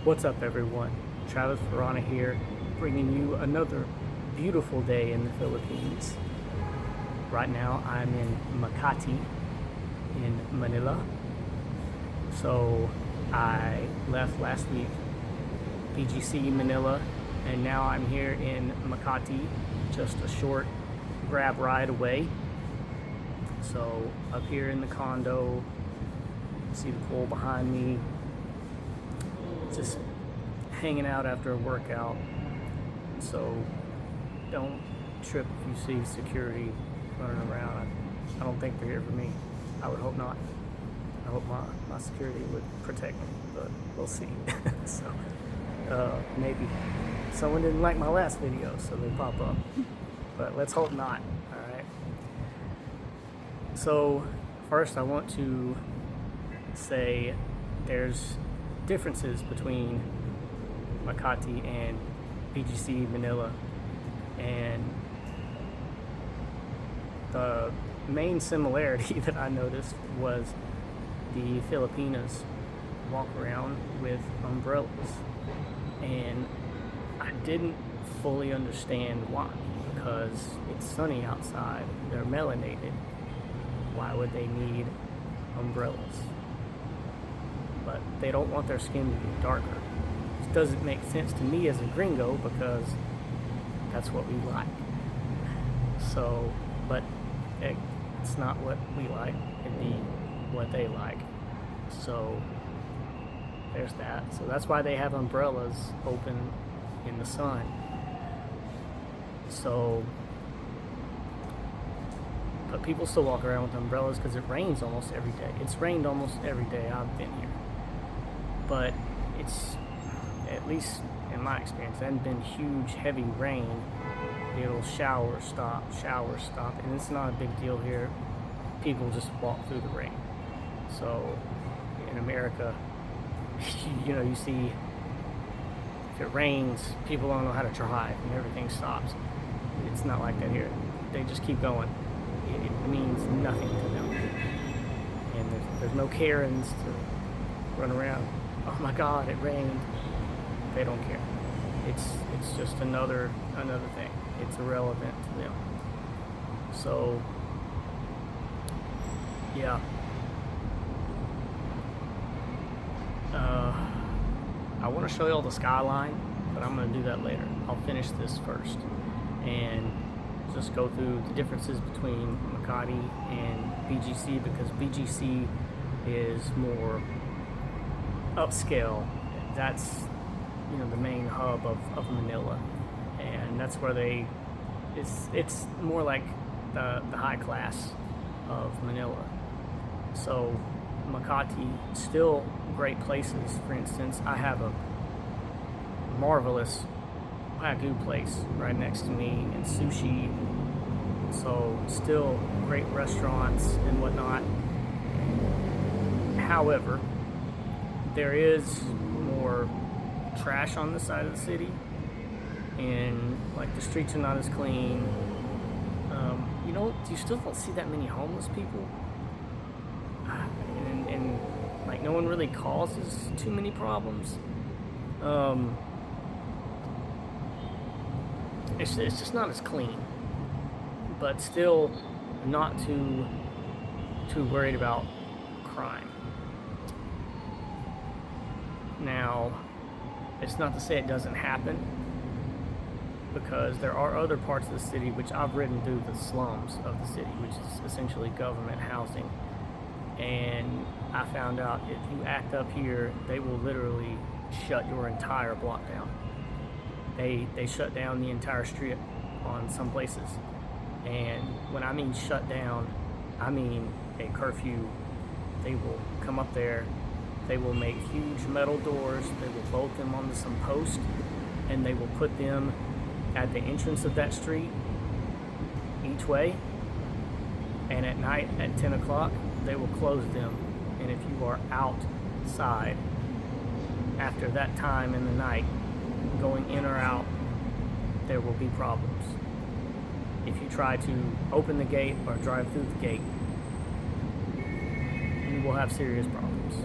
What's up, everyone? Travis Verona here, bringing you another beautiful day in the Philippines. Right now, I'm in Makati, in Manila. So, I left last week, BGC, Manila, and now I'm here in Makati, just a short grab ride away. So, up here in the condo, see the pool behind me, just hanging out after a workout. So don't trip if you see security running around. I don't think they're here for me. I would hope not. I hope my security would protect me, but we'll see. So maybe someone didn't like my last video, so they pop up, but let's hope not. All right, so first I want to say there's differences between Makati and BGC Manila, and the main similarity that I noticed was the Filipinos walk around with umbrellas, and I didn't fully understand why, because it's sunny outside, they're melanated. Why would they need umbrellas? But they don't want their skin to be darker. It doesn't make sense to me as a gringo, because that's what we like. So, but it's not what we like, it'd be what they like. So there's that. So that's why they have umbrellas open in the sun. So, but people still walk around with umbrellas because it rains almost every day. It's rained almost every day I've been here. But it's, at least in my experience, it hasn't been huge, heavy rain. It'll shower, stop, and it's not a big deal here. People just walk through the rain. So in America, you see, if it rains, people don't know how to drive and everything stops. It's not like that here. They just keep going. It means nothing to them. And there's no Karens to run around. Oh my God, it rained. They don't care. It's just another thing. It's irrelevant to them. So yeah. I want to show you all the skyline, but I'm going to do that later. I'll finish this first and just go through the differences between Makati and BGC, because BGC is more upscale. That's the main hub of Manila, and that's where it's more like the high class of Manila. So Makati, still great places. For instance, I have a marvelous Wagyu place right next to me, and sushi. So still great restaurants and whatnot. However, there is more trash on this side of the city, and like the streets are not as clean. You still don't see that many homeless people, and like no one really causes too many problems. It's just not as clean, but still not too worried about crime. Now, it's not to say it doesn't happen, because there are other parts of the city, which I've ridden through the slums of the city, which is essentially government housing, and I found out if you act up here, they will literally shut your entire block down. They shut down the entire strip on some places, and when I mean shut down, I mean a curfew. They will come up there, they will make huge metal doors, they will bolt them onto some posts, and they will put them at the entrance of that street each way, and at night at 10 o'clock they will close them. And if you are outside after that time in the night, going in or out, there will be problems. If you try to open the gate or drive through the gate, you will have serious problems.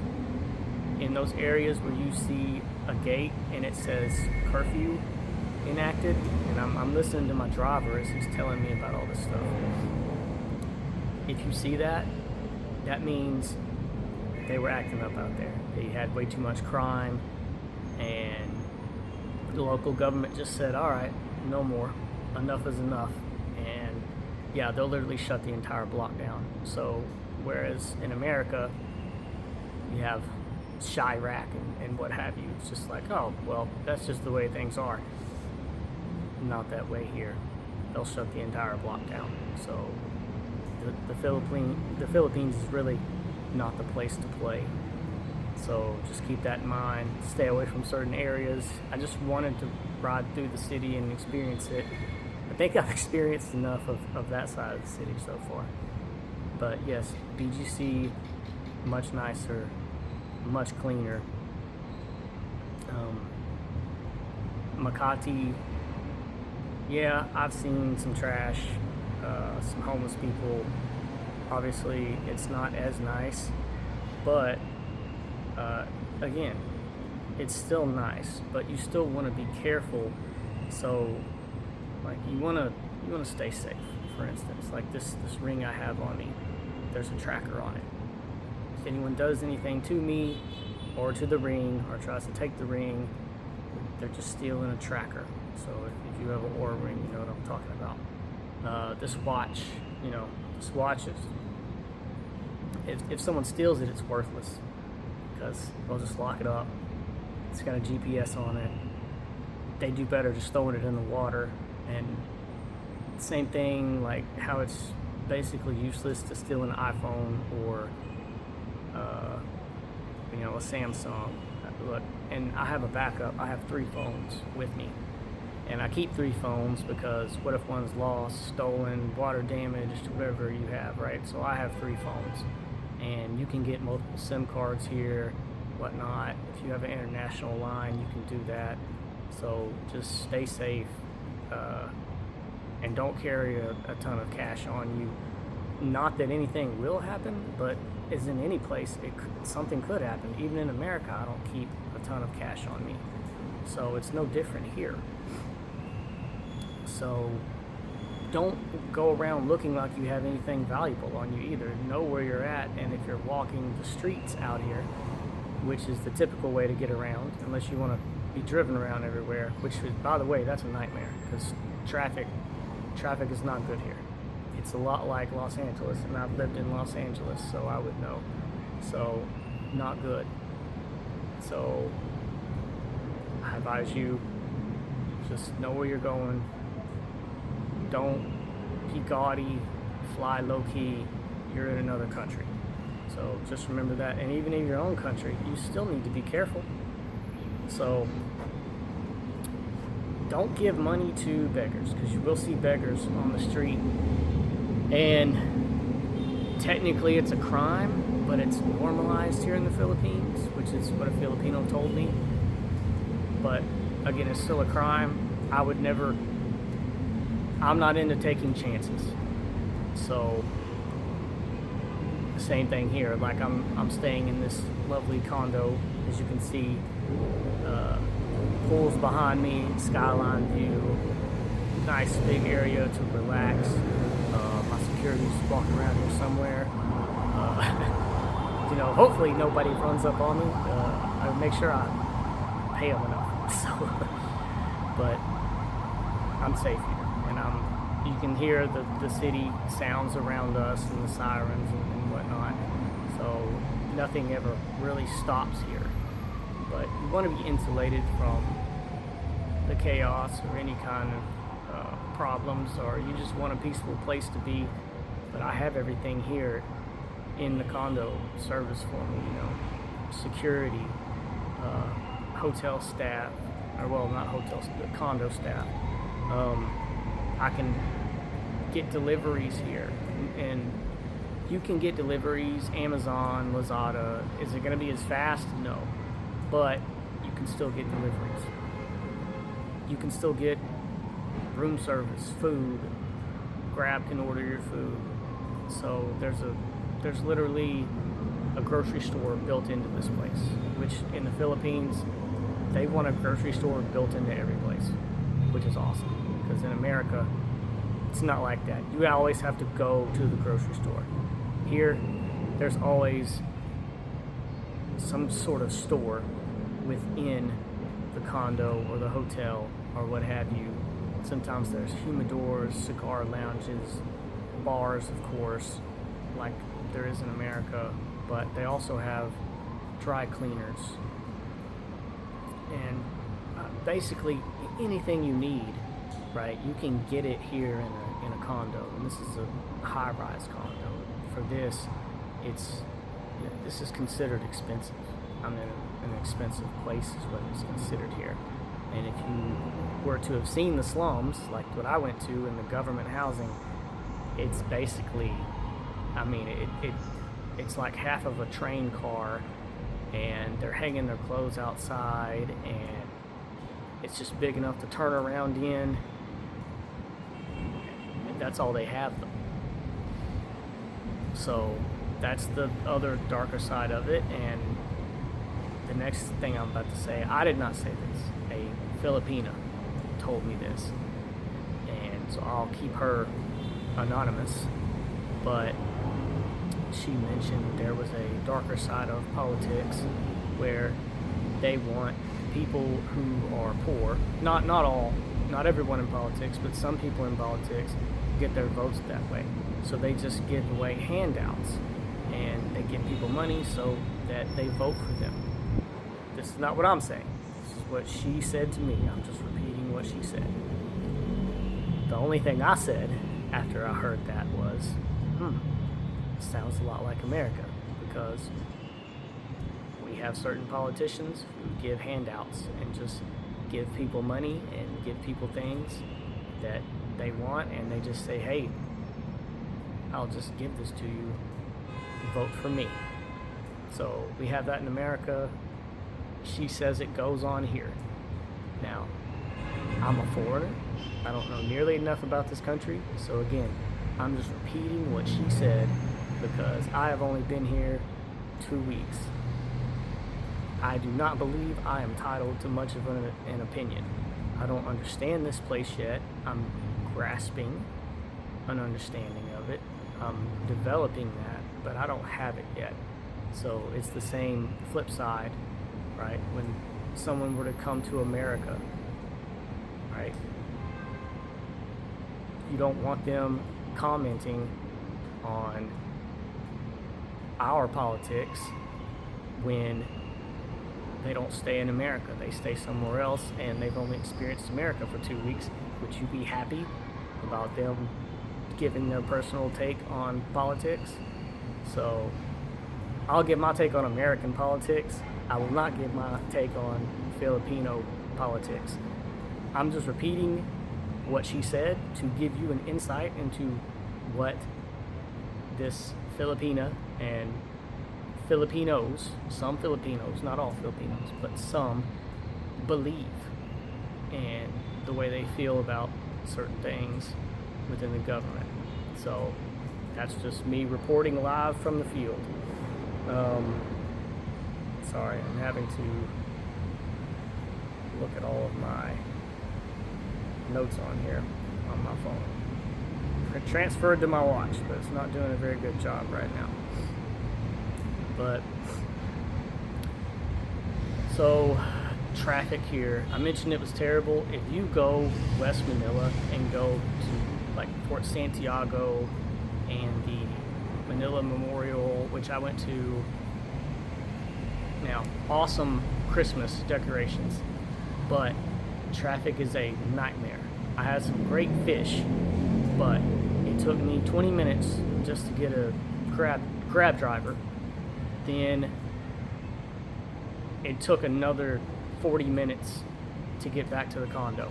in those areas where you see a gate and it says curfew enacted, and I'm listening to my driver as he's telling me about all this stuff. If you see that, that means they were acting up out there. They had way too much crime, and the local government just said, all right, no more. Enough is enough. And yeah, they'll literally shut the entire block down. So whereas in America, you have Chirac and what have you, it's just like, oh, well, that's just the way things are. Not that way here. They'll shut the entire block down. So the Philippines is really not the place to play. So just keep that in mind. Stay away from certain areas. I just wanted to ride through the city and experience it. I think I've experienced enough of that side of the city so far. But yes, BGC, much nicer, much cleaner. Makati, yeah, I've seen some trash, some homeless people. Obviously, it's not as nice, but again, it's still nice. But you still want to be careful. So, like, you want to stay safe. For instance, like this ring I have on me, there's a tracker on it. If anyone does anything to me or to the ring or tries to take the ring, they're just stealing a tracker. So if you have an Oura ring, you know what I'm talking about. This watch, this watch is, if someone steals it, it's worthless because they'll just lock it up. It's got a GPS on it. They do better just throwing it in the water. And same thing, like how it's basically useless to steal an iPhone or a Samsung. Look, and I have a backup. I have 3 phones with me, and I keep 3 phones because what if one's lost, stolen, water damaged, whatever you have, right? So I have 3 phones, and you can get multiple SIM cards here, whatnot. If you have an international line, you can do that. So just stay safe, and don't carry a ton of cash on you. Not that anything will happen, but as in any place, something could happen. Even in America, I don't keep a ton of cash on me. So it's no different here. So don't go around looking like you have anything valuable on you either. Know where you're at, and if you're walking the streets out here, which is the typical way to get around, unless you want to be driven around everywhere, which is, by the way, that's a nightmare because traffic is not good here. It's a lot like Los Angeles, and I've lived in Los Angeles, so I would know. So, not good. So, I advise you, just know where you're going. Don't be gaudy, fly low-key. You're in another country. So, just remember that. And even in your own country, you still need to be careful. So, don't give money to beggars, because you will see beggars on the street. And technically it's a crime, but it's normalized here in the Philippines, which is what a Filipino told me. But again, it's still a crime. I'm not into taking chances. So same thing here. Like I'm staying in this lovely condo, as you can see, pools behind me, skyline view, nice big area to relax. My security's walking around here somewhere. Hopefully nobody runs up on me. I make sure I pay them enough. So, but I'm safe here, and you can hear the city sounds around us and the sirens and whatnot. So nothing ever really stops here. But you want to be insulated from the chaos or any kind of problems, or you just want a peaceful place to be. But I have everything here in the condo service for me, security, hotel staff, or well, not hotel staff, condo staff. I can get deliveries here, and you can get deliveries, Amazon, Lazada. Is it going to be as fast? No, but you can still get deliveries. You can still get room service, food. Grab can order your food. So there's literally a grocery store built into this place, which in the Philippines, they want a grocery store built into every place, which is awesome. Because in America, it's not like that. You always have to go to the grocery store. Here, there's always some sort of store within the condo or the hotel or what have you. Sometimes there's humidors, cigar lounges, bars, of course, like there is in America, but they also have dry cleaners and basically anything you need, right? You can get it here in a condo, and this is a high-rise condo. For this, this is considered expensive. I'm in an expensive place is what it's considered here. And if you were to have seen the slums, like what I went to in the government housing, it's basically, I mean, it's like half of a train car, and they're hanging their clothes outside, and it's just big enough to turn around in. And that's all they have, though. So that's the other darker side of it. And the next thing I'm about to say, I did not say this. A Filipina told me this, and so I'll keep her anonymous, but she mentioned there was a darker side of politics where they want people who are poor, not everyone in politics, but some people in politics get their votes that way. So they just give away handouts, and they give people money so that they vote for them. This is not what I'm saying. This is what she said to me. I'm just repeating what she said. The only thing I said after I heard that was, sounds a lot like America, because we have certain politicians who give handouts and just give people money and give people things that they want, and they just say, hey, I'll just give this to you, vote for me. So we have that in America. She says it goes on here. Now, I'm a foreigner. I don't know nearly enough about this country. So again, I'm just repeating what she said because I have only been here 2 weeks. I do not believe I am entitled to much of an opinion. I don't understand this place yet. I'm grasping an understanding of it. I'm developing that, but I don't have it yet. So it's the same flip side, right? When someone were to come to America, right? You don't want them commenting on our politics when they don't stay in America. They stay somewhere else, and they've only experienced America for 2 weeks. Would you be happy about them giving their personal take on politics? So I'll give my take on American politics. I will not give my take on Filipino politics. I'm just repeating what she said to give you an insight into what this Filipina and Filipinos, some Filipinos, not all Filipinos, but some, believe, and the way they feel about certain things within the government. So that's just me reporting live from the field. Sorry, I'm having to look at all of my notes on here on my phone. It transferred to my watch, but it's not doing a very good job right now. But so traffic here, I mentioned it was terrible. If you go West Manila and go to like Port Santiago and the Manila Memorial, which I went to, now awesome Christmas decorations, but traffic is a nightmare. I had some great fish, but it took me 20 minutes just to get a crab driver. Then it took another 40 minutes to get back to the condo.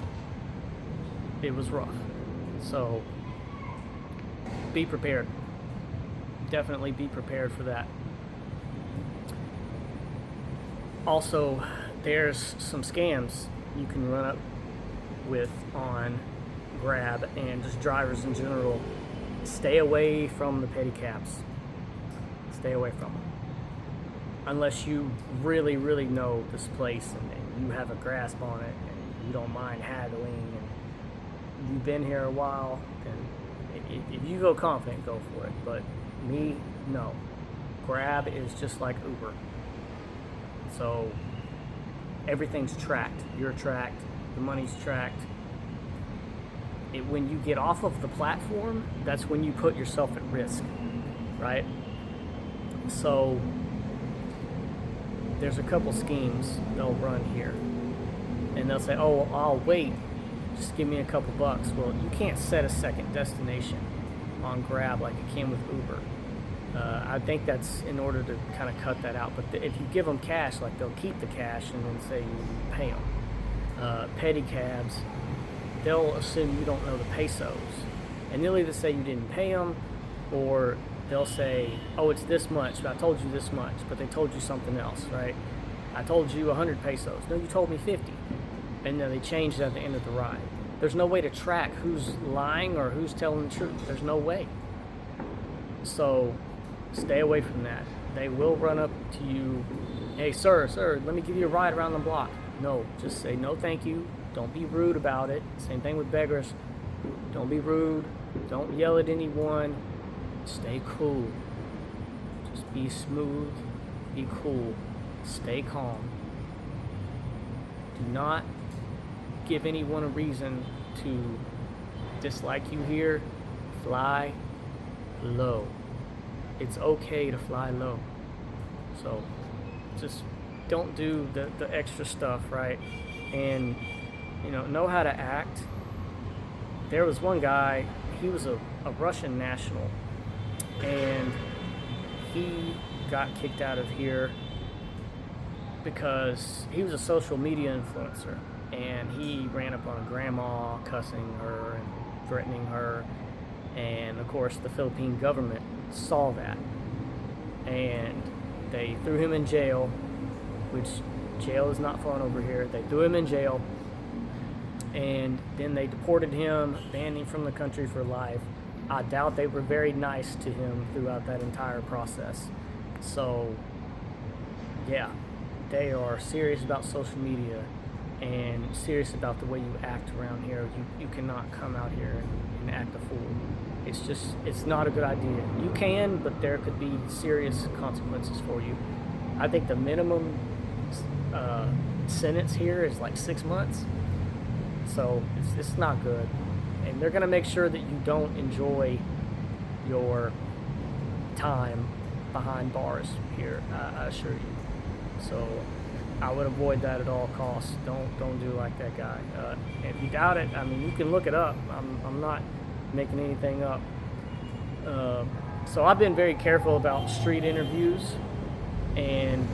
It was rough. So be prepared. Definitely be prepared for that. Also, there's some scams you can run up with on Grab and just drivers in general. Stay away from the pedicabs. Stay away from them. unless you really, really know this place and you have a grasp on it and you don't mind haggling and you've been here a while, then if you feel confident, go for it. But me, no. Grab is just like Uber. So everything's tracked. You're tracked. The money's tracked. When you get off of the platform, that's when you put yourself at risk, right? So there's a couple schemes they'll run here, and they'll say, "Oh, I'll wait. Just give me a couple bucks." Well, you can't set a second destination on Grab like you can with Uber. I think that's in order to kind of cut that out. But if you give them cash, like they'll keep the cash and then say you pay them. Petty cabs, they'll assume you don't know the pesos, and they'll either say you didn't pay them, or they'll say, "Oh, it's this much, but I told you this much," but they told you something else, right? I told you 100 pesos. No, you told me 50. And then they changed at the end of the ride. There's no way to track who's lying or who's telling the truth. There's no way. So stay away from that. They will run up to you, "Hey, sir, let me give you a ride around the block." No, just say no thank you. Don't be rude about it. Same thing with beggars. Don't be rude. Don't yell at anyone. Stay cool. Just be smooth. Be cool. Stay calm. Do not give anyone a reason to dislike you here. Fly low. It's okay to fly low. So just don't do the extra stuff, right? And know how to act. There was one guy, he was a Russian national, and he got kicked out of here because he was a social media influencer, and he ran up on a grandma, cussing her and threatening her, and of course the Philippine government saw that, and they threw him in jail, which jail is not fun over here. They threw him in jail, and then they deported him, banned him from the country for life. I doubt they were very nice to him throughout that entire process. So yeah, they are serious about social media and serious about the way you act around here. You cannot come out here and act a fool. It's not a good idea. You can, but there could be serious consequences for you. I think the minimum sentence here is like 6 months. So it's not good. And they're going to make sure that you don't enjoy your time behind bars here, I assure you. So I would avoid that at all costs. Don't do like that guy. If you doubt it, I mean, you can look it up. I'm not making anything up. So I've been very careful about street interviews, and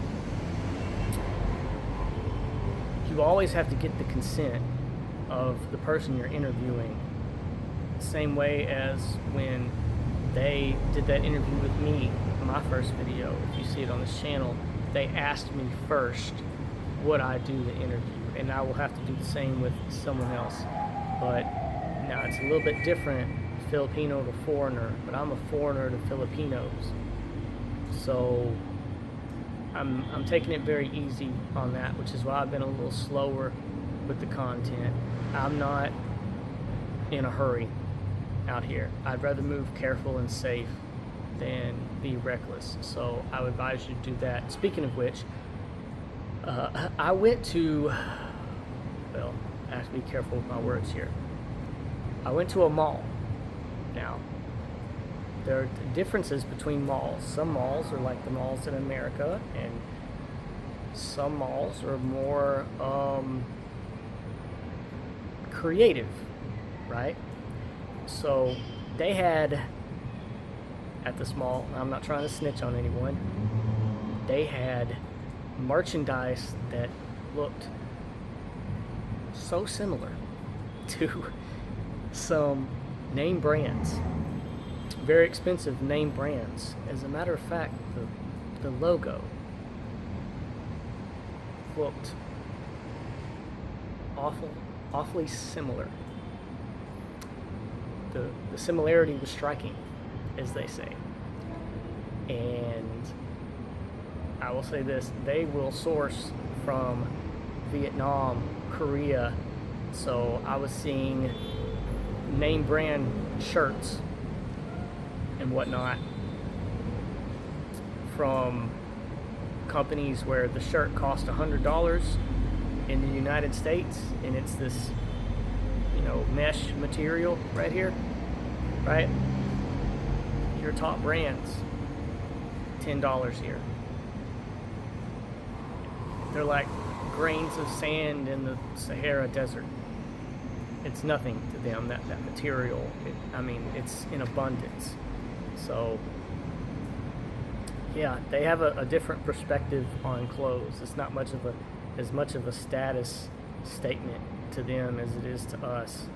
you always have to get the consent of the person you're interviewing. Same way as when they did that interview with me, my first video, if you see it on this channel, they asked me first would I do the interview, and I will have to do the same with someone else. But now it's a little bit different, Filipino to foreigner, but I'm a foreigner to Filipinos, so I'm taking it very easy on that, which is why I've been a little slower with the content. I'm not in a hurry out here. I'd rather move careful and safe than be reckless. So I would advise you to do that. Speaking of which, I went to, well, I have to be careful with my words here. I went to a mall. Now, there are differences between malls. Some malls are like the malls in America, and some malls are more creative, right? So they had, at this mall, I'm not trying to snitch on anyone, they had merchandise that looked so similar to some name brands, very expensive name brands. As a matter of fact, the logo looked awfully similar. The similarity was striking, as they say. And I will say this, they will source from Vietnam, Korea. So I was seeing name brand shirts and whatnot from companies where the shirt cost $100 in the United States, and it's this, mesh material right here, right? Your top brands, $10 here. They're like grains of sand in the Sahara Desert. It's nothing to them, that material. It's in abundance. So, yeah, they have a different perspective on clothes. It's not as much of a status statement to them as it is to us.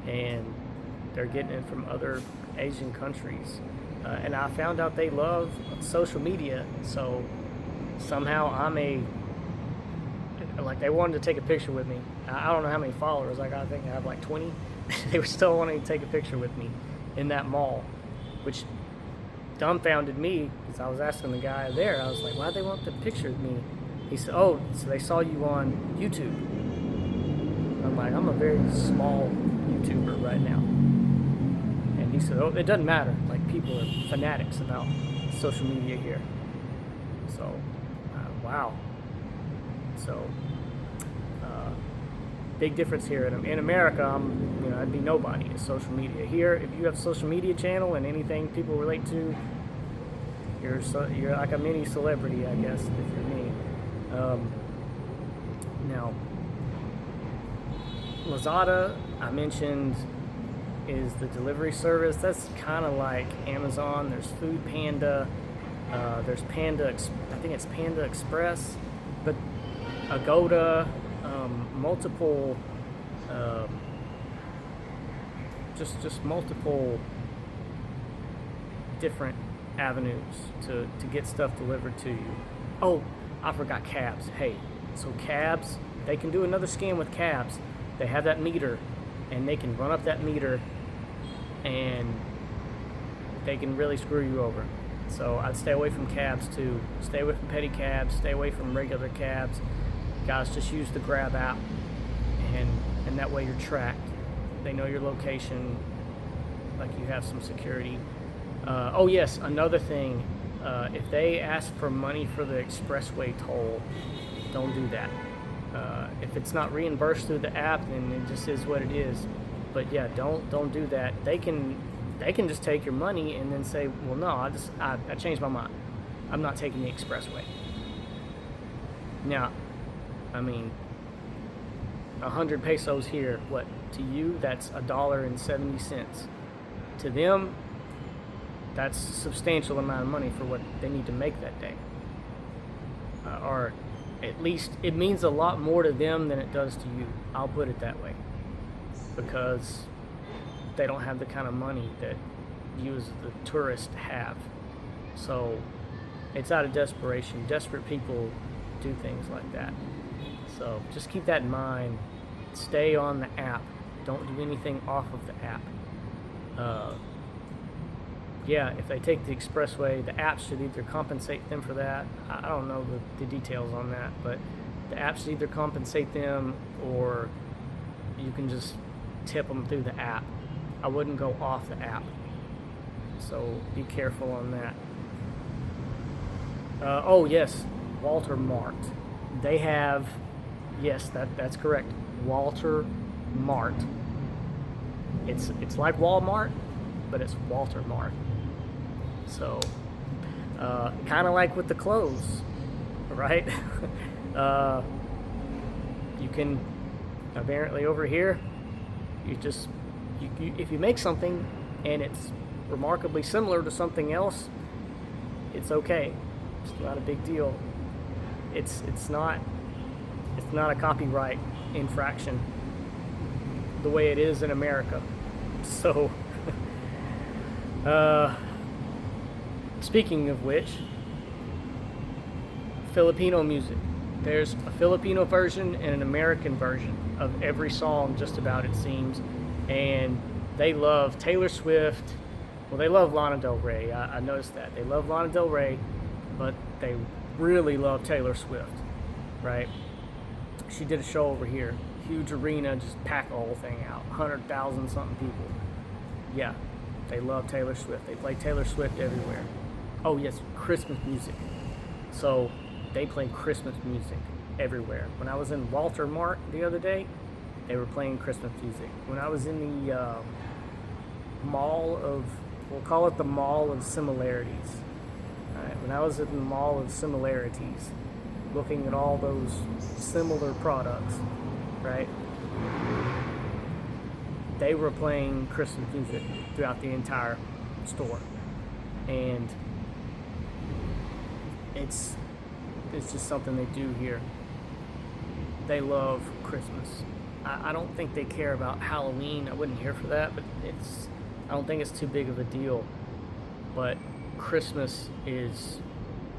And they're getting it from other Asian countries. And I found out they love social media. So somehow they wanted to take a picture with me. I don't know how many followers. I think I have like 20. They were still wanting to take a picture with me in that mall, which dumbfounded me because I was asking the guy there. I was like, why'd they want the picture of me? He said, oh, so they saw you on YouTube. I'm like, I'm a very small YouTuber right now. And he said, oh, it doesn't matter. Like, people are fanatics about social media here. So, wow. So, big difference here. In America, I'd be nobody in social media. Here, if you have a social media channel and anything people relate to, you're like a mini celebrity, I guess, if you're me. Now, Lazada, I mentioned, is the delivery service. That's kind of like Amazon. There's Food Panda. There's Panda. I think it's Panda Express, but Agoda, multiple, just multiple different avenues to get stuff delivered to you. Oh, I forgot cabs. Hey, so cabs, they can do another scam with cabs. They have that meter, and they can run up that meter, and they can really screw you over. So I'd stay away from cabs too. Stay away from petty cabs. Stay away from regular cabs. Guys, just use the Grab app, and that way you're tracked. They know your location, like you have some security. Oh yes, another thing. If they ask for money for the expressway toll, don't do that. If it's not reimbursed through the app, then it just is what it is. But yeah, don't do that. They can just take your money and then say, well, no, I changed my mind. I'm not taking the expressway. Now, 100 pesos here, what, to you, that's $1.70. To them, that's a substantial amount of money for what they need to make that day. Or at least it means a lot more to them than it does to you. I'll put it that way. Because they don't have the kind of money that you as the tourist have. So it's out of desperation. Desperate people do things like that. So just keep that in mind. Stay on the app. Don't do anything off of the app. Yeah, if they take the expressway, the app should either compensate them for that. I don't know the details on that, but the app should either compensate them, or you can just tip them through the app. I wouldn't go off the app. So be careful on that. Oh yes, Walter Mart. They have, yes, that's correct. Walter Mart. It's like Walmart, but it's Walter Mart. So, kind of like with the clothes, right? You can, apparently over here, you if you make something and it's remarkably similar to something else, it's okay. It's not a big deal. It's not a copyright infraction the way it is in America. So, speaking of which, Filipino music. There's a Filipino version and an American version of every song, just about, it seems. And they love Taylor Swift. Well, they love Lana Del Rey. I noticed that. They love Lana Del Rey, but they really love Taylor Swift, right? She did a show over here, huge arena, just packed the whole thing out, 100,000 something people. Yeah, they love Taylor Swift. They play Taylor Swift everywhere. Oh yes, Christmas music. So they play Christmas music everywhere. When I was in Walter Mart the other day, they were playing Christmas music. When I was in the we'll call it the Mall of Similarities. Right? When I was in the Mall of Similarities, looking at all those similar products, right? They were playing Christmas music throughout the entire store. And it's just something they do here. They love Christmas. I don't think they care about Halloween. I wouldn't care for that, but I don't think it's too big of a deal. But Christmas is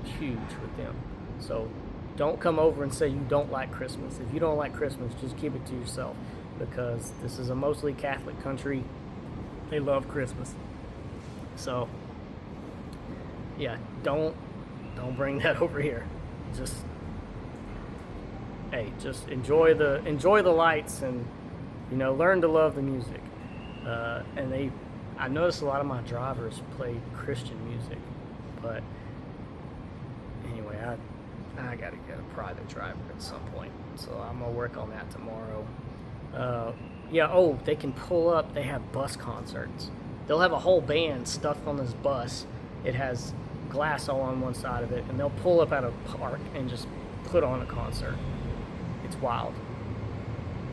huge with them. So don't come over and say you don't like Christmas. If you don't like Christmas, just keep it to yourself, because this is a mostly Catholic country. They love Christmas. So yeah, don't bring that over here. Just enjoy the lights, and learn to love the music. And I noticed a lot of my drivers play Christian music, but anyway, I gotta get a private driver at some point, so I'm gonna work on that tomorrow. They can pull up. They have bus concerts. They'll have a whole band stuck on this bus. It has glass all on one side of it, and they'll pull up at a park and just put on a concert. It's wild.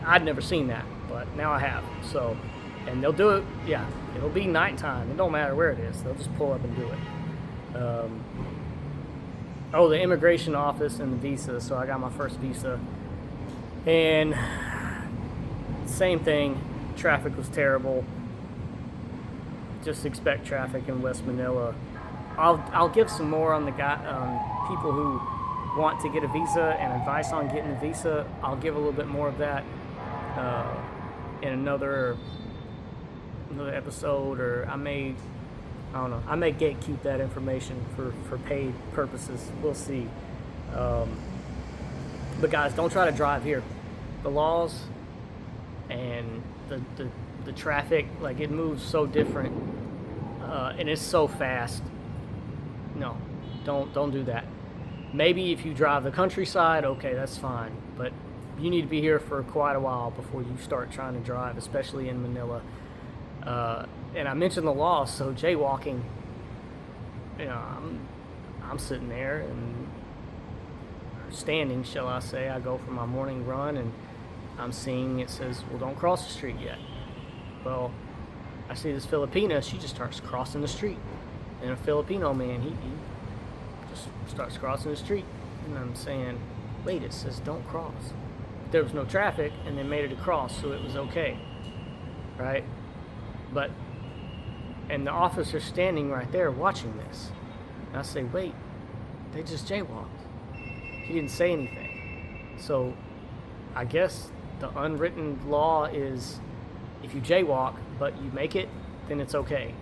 I'd never seen that, but now I have. So, and they'll do it. Yeah, it'll be nighttime. It don't matter where it is. They'll just pull up and do it. The immigration office and the visa. So I got my first visa, and same thing. Traffic was terrible. Just expect traffic in West Manila. I'll give some more on the people who want to get a visa and advice on getting a visa. I'll give a little bit more of that in another episode, or I may gatekeep that information for paid purposes. We'll see. But guys, don't try to drive here. The laws and the traffic, like, it moves so different, and it's so fast. No, don't do that. Maybe if you drive the countryside, okay, that's fine. But you need to be here for quite a while before you start trying to drive, especially in Manila. And I mentioned the law, so jaywalking. I'm sitting there and standing, shall I say. I go for my morning run, and I'm seeing it says, well, don't cross the street yet. Well, I see this Filipina, she just starts crossing the street. And a Filipino man, he just starts crossing the street. And I'm saying, wait, it says don't cross. There was no traffic, and they made it across, so it was okay. Right? And the officer's standing right there watching this. And I say, wait, they just jaywalked. He didn't say anything. So I guess the unwritten law is, if you jaywalk but you make it, then it's okay.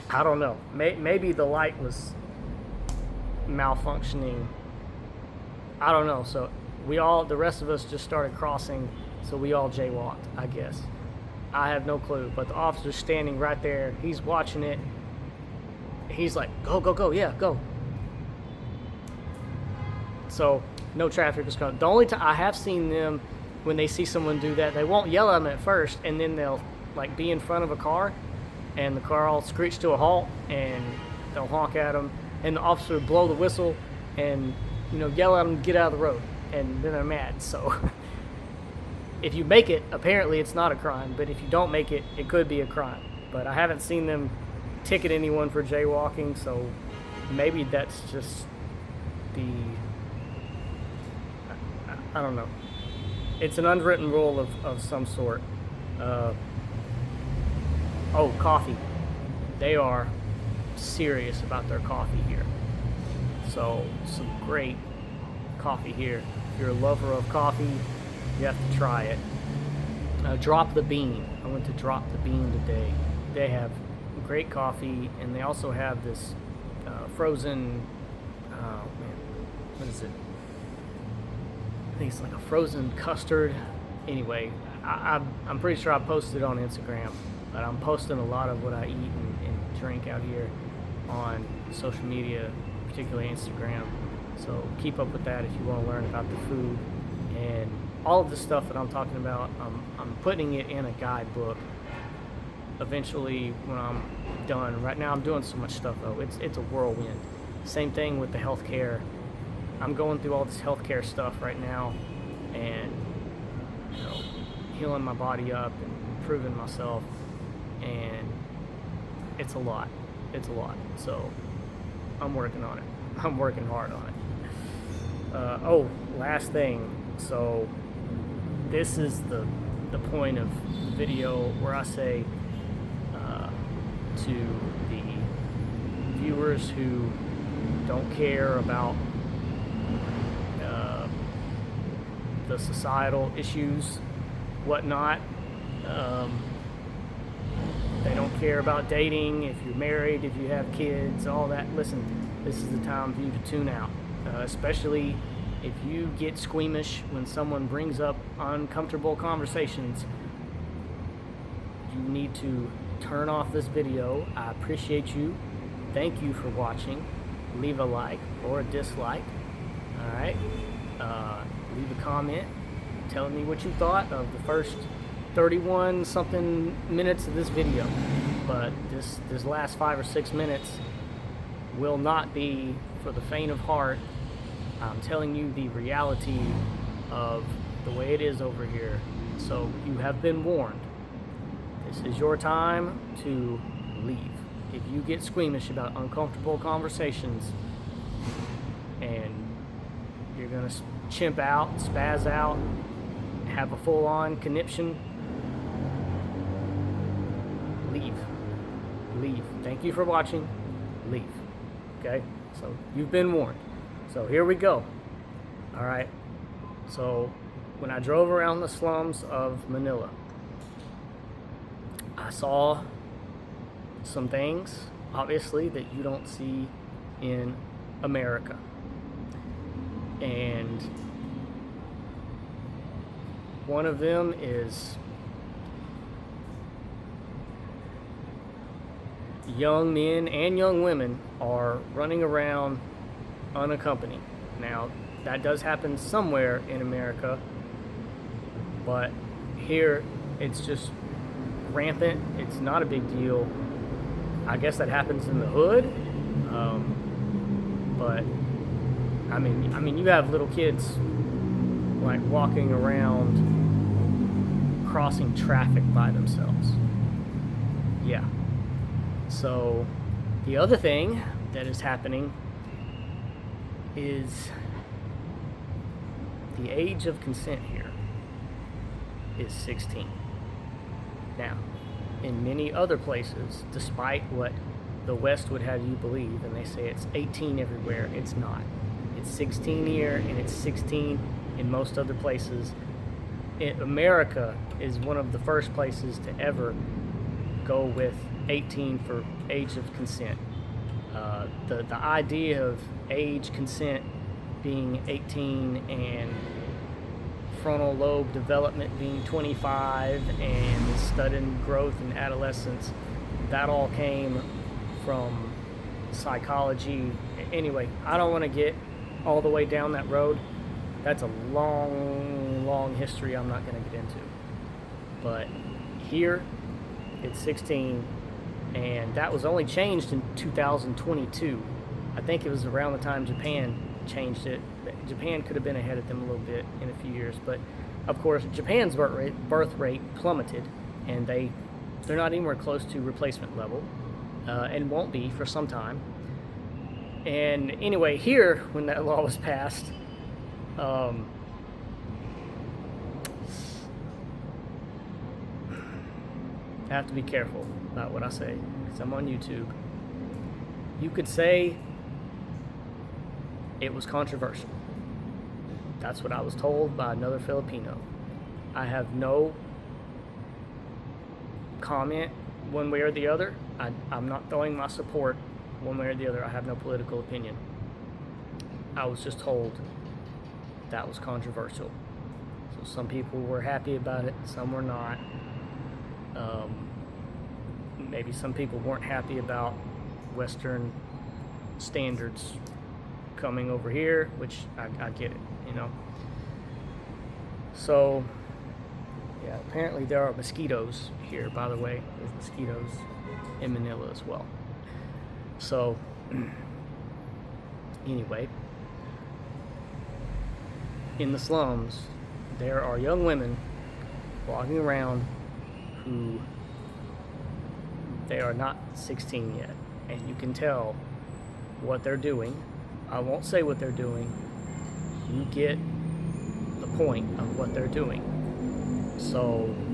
I don't know. Maybe the light was malfunctioning. I don't know. So the rest of us just started crossing, so we all jaywalked, I guess. I have no clue. But the officer's standing right there. He's watching it. He's like, go, yeah, go. So no traffic was coming. The only time I have seen them, when they see someone do that, they won't yell at them at first, and then they'll be in front of a car, and the car will screech to a halt, and they'll honk at them, and the officer will blow the whistle and yell at them to get out of the road, and then they're mad. So if you make it, apparently it's not a crime, but if you don't make it, it could be a crime. But I haven't seen them ticket anyone for jaywalking, so maybe that's just I don't know. It's an unwritten rule of some sort. Coffee. They are serious about their coffee here. So some great coffee here. If you're a lover of coffee, you have to try it. Drop the Bean. I went to Drop the Bean today. They have great coffee, and they also have this frozen what is it? I think it's like a frozen custard. Anyway, I'm pretty sure I posted on Instagram, but I'm posting a lot of what I eat and drink out here on social media, particularly Instagram. So keep up with that if you want to learn about the food and all of the stuff that I'm talking about. I'm putting it in a guidebook eventually when I'm done. Right now I'm doing so much stuff though. It's a whirlwind. Same thing with the healthcare. I'm going through all this healthcare stuff right now and healing my body up and improving myself, and it's a lot. So I'm working on it. I'm working hard on it. Last thing. So this is the point of the video where I say to the viewers who don't care about the societal issues, whatnot. They don't care about dating, if you're married, if you have kids, all that. Listen, this is the time for you to tune out, especially if you get squeamish when someone brings up uncomfortable conversations. You need to turn off this video. I appreciate you. Thank you for watching. Leave a like or a dislike. All right. Leave a comment telling me what you thought of the first 31 something minutes of this video. But this last 5 or 6 minutes will not be for the faint of heart. I'm telling you the reality of the way it is over here. So you have been warned. This is your time to leave. If you get squeamish about uncomfortable conversations and you're gonna chimp out, spaz out, have a full-on conniption, leave. Thank you for watching. Leave. Okay? So you've been warned. So here we go. All right. So when I drove around the slums of Manila, I saw some things, obviously, that you don't see in America. And one of them is young men and young women are running around unaccompanied. Now, that does happen somewhere in America, but here it's just rampant. It's not a big deal. I guess that happens in the hood, but I mean, you have little kids like walking around crossing traffic by themselves. Yeah. So the other thing that is happening is the age of consent here is 16. Now, in many other places, despite what the West would have you believe, and they say it's 18 everywhere, it's not. It's 16 here, and it's 16 in most other places. America is one of the first places to ever go with 18 for age of consent. The idea of age consent being 18 and frontal lobe development being 25 and sudden growth in adolescence, that all came from psychology. Anyway, I don't want to get all the way down that road. That's a long history I'm not going to get into. But here, it's 16, and that was only changed in 2022. I think it was around the time Japan changed it. Japan could have been ahead of them a little bit in a few years, but of course Japan's birth rate plummeted, and they're not anywhere close to replacement level, and won't be for some time. And anyway, here, when that law was passed, I have to be careful about what I say, because I'm on YouTube. You could say it was controversial. That's what I was told by another Filipino. I have no comment one way or the other. I'm not throwing my support one way or the other. I have no political opinion. I was just told that was controversial. So some people were happy about it, some were not. Maybe some people weren't happy about Western standards coming over here, which I get it, you know. So, yeah, apparently there are mosquitoes here, by the way. There's mosquitoes in Manila as well. So, anyway, in the slums, there are young women walking around who they are not 16 yet, and you can tell what they're doing. I won't say what they're doing. You get the point of what they're doing. So